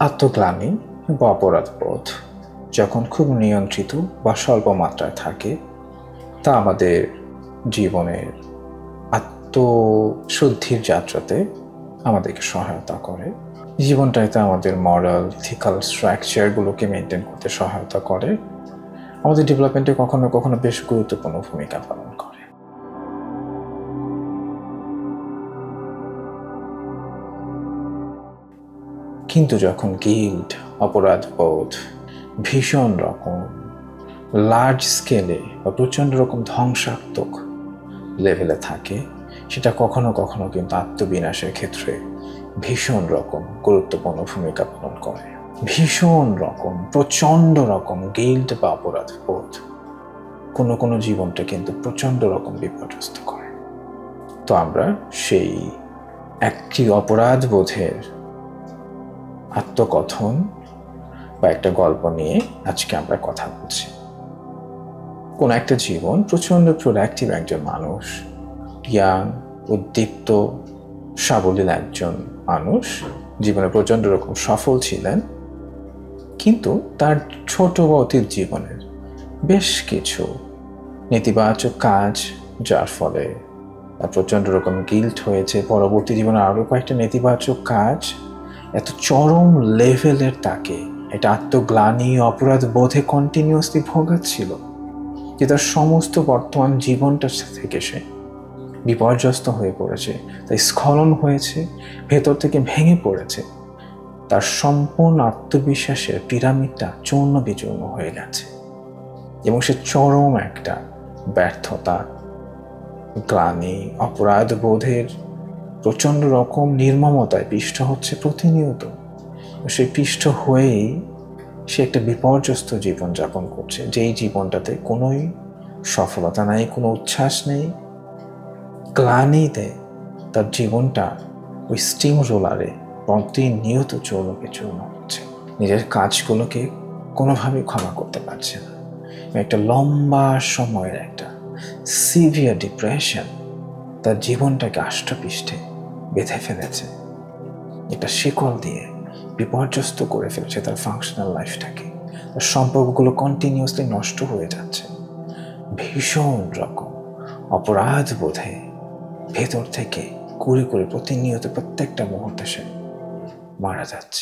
আত্মগ্লানি বা অপরাধবোধ যখন খুব নিয়ন্ত্রিত বা স্বল্প মাত্রায় থাকে, তা আমাদের জীবনের আত্মশুদ্ধির যাত্রাতে আমাদেরকে সহায়তা করে। জীবনটাতে আমাদের মরাল ইথিক্যাল স্ট্রাকচারগুলোকে মেনটেন করতে সহায়তা করে, আমাদের ডেভেলপমেন্টে কখনো কখনো বেশ গুরুত্বপূর্ণ ভূমিকা পালন করে। কিন্তু যখন গিল্ট, অপরাধবোধ ভীষণ রকম লার্জ স্কেলে বা প্রচণ্ড রকম ধ্বংসাত্মক লেভেলে থাকে, সেটা কখনো কখনো কিন্তু আত্মবিনাশের ক্ষেত্রে ভীষণ রকম গুরুত্বপূর্ণ ভূমিকা পালন করে। ভীষণ রকম প্রচণ্ড রকম গিল্ট বা অপরাধবোধ কোনো কোনো জীবনটা কিন্তু প্রচণ্ড রকম বিপর্যস্ত করে। তো আমরা সেই একটি অপরাধবোধের আত্মকথন বা একটা গল্প নিয়ে আজকে আমরা কথা বলছি। কোন একটা জীবন প্রচণ্ড প্রোডাক্টিভ একজন মানুষ, ইয়াং, উদ্দীপ্ত, সাবলীল একজন মানুষ, জীবনে প্রচণ্ড রকম সফল ছিলেন, কিন্তু তার ছোট বা অতীত জীবনের বেশ কিছু নেতিবাচক কাজ, যার ফলে তার প্রচণ্ড রকম গিল্ট হয়েছে। পরবর্তী জীবনে আরও কয়েকটা নেতিবাচক কাজ এত চরম লেভেলের তাকে এটা আত্মগ্লানি, অপরাধ বোধে কন্টিনিউয়াসলি ভোগাচ্ছিল যে তার সমস্ত বর্তমান জীবনটা থেকে সে বিপর্যস্ত হয়ে পড়েছে, তাই স্খলন হয়েছে, ভেতর থেকে ভেঙে পড়েছে, তার সম্পূর্ণ আত্মবিশ্বাসের পিরামিডটা চূর্ণ বিচূর্ণ হয়ে গেছে এবং সে চরম একটা ব্যর্থতা, গ্লানি, অপরাধ বোধের প্রচণ্ড রকম নির্মমতায় পিষ্ট হচ্ছে প্রতিনিয়ত। সে পিষ্ট হয়েই সে একটা বিপর্যস্ত জীবনযাপন করছে, যেই জীবনটাতে কোনোই সফলতা নাই, কোনো উচ্ছ্বাস নেই। গ্লানিতে তার জীবনটা ওই স্টিম রোলারে প্রতিনিয়ত চূর্ণ বিচূর্ণ হচ্ছে, নিজের কাজগুলোকে কোনোভাবেই ক্ষমা করতে পারছে না। একটা লম্বা সময়ের একটা সিভিয়ার ডিপ্রেশন তার জীবনটাকে আষ্টপৃষ্টে বেঁধে ফেলেছে, একটা শিকল দিয়ে বিপর্যস্ত করে ফেলেছে তার ফাংশনাল লাইফটাকে। তার সম্পর্কগুলো কন্টিনিউয়াসলি নষ্ট হয়ে যাচ্ছে। ভীষণ রকম অপরাধ বোধে ভেতর থেকে কুড়ি করে প্রতিনিয়ত প্রত্যেকটা মুহূর্তে সে মারা যাচ্ছে।